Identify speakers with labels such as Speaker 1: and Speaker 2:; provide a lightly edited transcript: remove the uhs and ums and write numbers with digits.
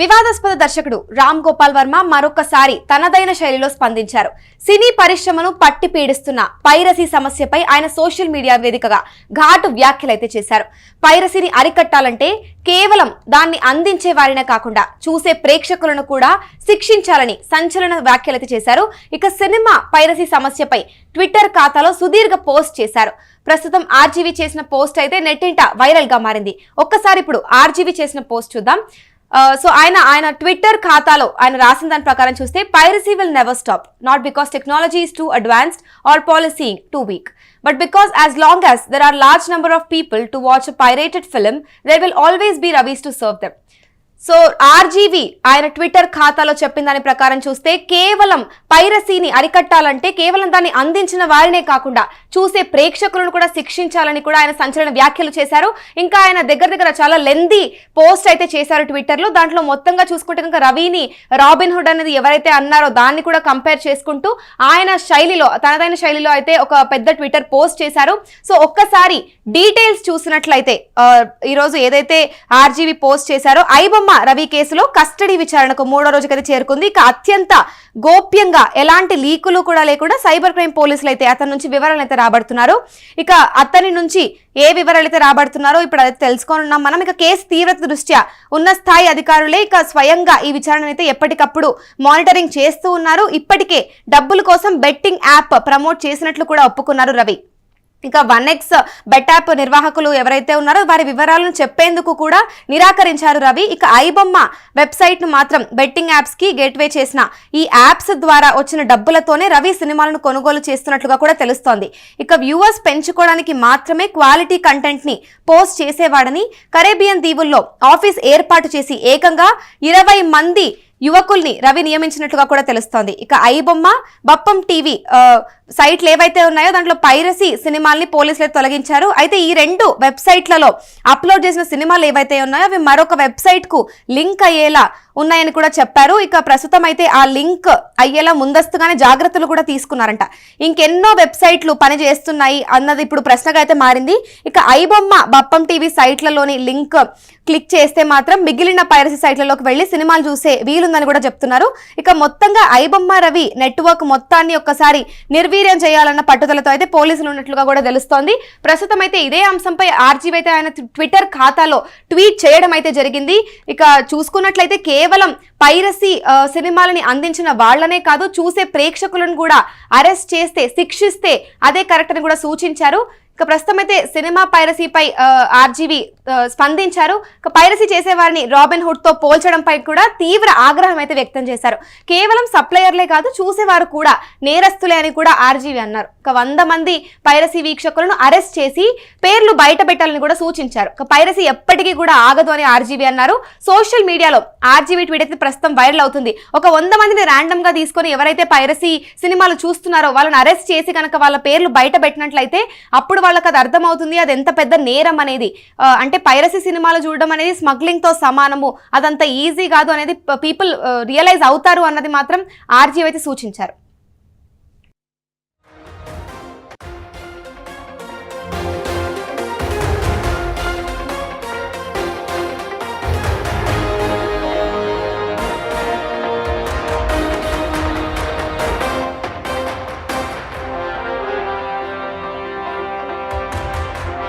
Speaker 1: వివాదాస్పద దర్శకుడు రామ్ గోపాల్ వర్మ మరొకసారి తనదైన శైలిలో స్పందించారు. సినీ పరిశ్రమను పట్టి పీడిస్తున్న పైరసీ సమస్యపై ఆయన సోషల్ మీడియా వేదికగా ఘాటు వ్యాఖ్యలైతే చేశారు. పైరసీని అరికట్టాలంటే కేవలం దాన్ని అందించే వారినే కాకుండా చూసే ప్రేక్షకులను కూడా శిక్షించాలని సంచలన వ్యాఖ్యలైతే చేశారు. ఇక సినిమా పైరసీ సమస్యపై ట్విట్టర్ ఖాతాలో సుదీర్ఘ పోస్ట్ చేశారు. ప్రస్తుతం ఆర్జీవీ చేసిన పోస్ట్ అయితే నెట్టింట వైరల్ గా మారింది. ఒక్కసారి ఇప్పుడు ఆర్జీవీ చేసిన పోస్ట్ చూద్దాం. సో ఆయన ట్విట్టర్ ఖాతాలో ఆయన రాసిన దాని ప్రకారం చూస్తే piracy will never stop, not because technology is too advanced or policy too weak, but because as long as there are large number of people to watch a pirated film, there will always be Ravis to serve them. So RGV ఆయన Twitter ఖాతాలో చెప్పిన దాని ప్రకారం చూస్తే కేవలం పైరసీని అరికట్టాలంటే కేవలం దాన్ని అందించిన వారినే కాకుండా చూసే ప్రేక్షకులను కూడా శిక్షించాలని కూడా ఆయన సంచలన వ్యాఖ్యలు చేశారు. ఇంకా ఆయన దగ్గర చాలా లెందీ పోస్ట్ అయితే చేశారు ట్విట్టర్లో. దాంట్లో మొత్తంగా చూసుకుంటే కనుక రవిని రాబిన్ హుడ్ అనేది ఎవరైతే అన్నారో దాన్ని కూడా కంపేర్ చేసుకుంటూ ఆయన శైలిలో తనదైన శైలిలో అయితే ఒక పెద్ద ట్విట్టర్ పోస్ట్ చేశారు. సో ఒక్కసారి డీటెయిల్స్ చూసినట్లయితే ఈరోజు ఏదైతే ఆర్జీవీ పోస్ట్ చేశారో ఐబొమ్మ రవి కేసులో కస్టడీ విచారణకు 3వ రోజుకైతే చేరుకుంది. ఇక అత్యంత గోప్యంగా ఎలాంటి లీకులు కూడా లేకుండా సైబర్ క్రైమ్ పోలీసులు అయితే అతని నుంచి వివరాలు అయితే రాబడుతున్నారు. ఇక అతని నుంచి ఏ వివరాలు అయితే రాబడుతున్నారో ఇప్పుడు అయితే తెలుసుకోనున్నాం మనం. ఇక కేసు తీవ్రత దృష్ట్యా ఉన్న స్థాయి అధికారులే ఇక స్వయంగా ఈ విచారణ అయితే ఎప్పటికప్పుడు మానిటరింగ్ చేస్తూ ఉన్నారు. ఇప్పటికే డబ్బుల కోసం బెట్టింగ్ యాప్ ప్రమోట్ చేసినట్లు కూడా ఒప్పుకున్నారు రవి. ఇక 1x బెట్ యాప్ నిర్వాహకులు ఎవరైతే ఉన్నారో వారి వివరాలను చెప్పేందుకు కూడా నిరాకరించారు రవి. ఇక ఐబొమ్మ వెబ్సైట్ ను మాత్రం బెట్టింగ్ యాప్స్ కి గేట్వే చేసిన ఈ యాప్స్ ద్వారా వచ్చిన డబ్బులతోనే రవి సినిమాలను కొనుగోలు చేస్తున్నట్లుగా కూడా తెలుస్తోంది. ఇక వ్యూవర్స్ పెంచుకోవడానికి మాత్రమే క్వాలిటీ కంటెంట్ ని పోస్ట్ చేసేవాడని కరేబియన్ దీవుల్లో ఆఫీస్ ఏర్పాటు చేసి ఏకంగా 20 మంది యువకుల్ని రవి నియమించినట్లుగా కూడా తెలుస్తోంది. ఇక ఐబొమ్మ బప్పం టీవీ సైట్లు ఏవైతే ఉన్నాయో దాంట్లో పైరసీ సినిమాల్ని పోలీసులు తొలగించారు. అయితే ఈ 2 వెబ్సైట్లలో అప్లోడ్ చేసిన సినిమాలు ఏవైతే ఉన్నాయో అవి మరొక వెబ్సైట్ కు లింక్ అయ్యేలా ఉన్నాయని కూడా చెప్పారు. ఇక ప్రస్తుతం అయితే ఆ లింక్ అయ్యేలా ముందస్తుగానే జాగ్రత్తలు కూడా తీసుకున్నారంట. ఇంకెన్నో వెబ్సైట్లు పనిచేస్తున్నాయి అన్నది ఇప్పుడు ప్రశ్నగా అయితే మారింది. ఇక ఐబొమ్మ బప్పం టీవీ సైట్లలోని లింక్ క్లిక్ చేస్తే మాత్రం మిగిలిన పైరసీ సైట్లలోకి వెళ్లి సినిమాలు చూసే వీలుందని కూడా చెప్తున్నారు. ఇక మొత్తంగా ఐబొమ్మ రవి నెట్వర్క్ మొత్తాన్ని ఒక్కసారి నిర్వీర్యం చేయాలన్న పట్టుదలతో అయితే పోలీసులు ఉన్నట్లుగా కూడా తెలుస్తోంది. ప్రస్తుతం అయితే ఇదే అంశంపై ఆర్జీవీ అయితే ఆయన ట్విట్టర్ ఖాతాలో ట్వీట్ చేయడం అయితే జరిగింది. ఇక చూసుకున్నట్లయితే కేవలం పైరసీ సినిమాలని అందించిన వాళ్లనే కాదు చూసే ప్రేక్షకులను కూడా అరెస్ట్ చేస్తే శిక్షిస్తే అదే కరెక్ట్ అని కూడా సూచించారు. ఇక ప్రస్తుతం అయితే సినిమా పైరసీపై ఆర్జీవీ స్పందించారు. ఇక పైరసీ చేసేవారిని రాబిన్ హుడ్ తో పోల్చడంపై కూడా తీవ్ర ఆగ్రహం అయితే వ్యక్తం చేశారు. కేవలం సప్లయర్లే కాదు చూసేవారు కూడా నేరస్తులే అని కూడా ఆర్జీవీ అన్నారు. ఇక 100 మంది పైరసీ వీక్షకులను అరెస్ట్ చేసి పేర్లు బయట పెట్టాలని కూడా సూచించారు. ఇక పైరసీ ఎప్పటికీ కూడా ఆగదు అని ఆర్జీవీ అన్నారు. సోషల్ మీడియాలో ఆర్జీవీ ట్వీట్ అయితే ప్రస్తుతం వైరల్ అవుతుంది. ఒక 100 మందిని ర్యాండమ్ గా తీసుకొని ఎవరైతే పైరసీ సినిమాలు చూస్తున్నారో వాళ్ళని అరెస్ట్ చేసి కనుక వాళ్ళ పేర్లు బయట పెట్టినట్లయితే అప్పుడు వాళ్ళకి అది అర్థమవుతుంది అది ఎంత పెద్ద నేరం అనేది. అంటే పైరసీ సినిమాలు చూడడం అనేది స్మగ్లింగ్ తో సమానము, అదంత ఈజీ కాదు అనేది పీపుల్ రియలైజ్ అవుతారు అన్నది మాత్రం ఆర్జీవీ అయితే సూచించారు.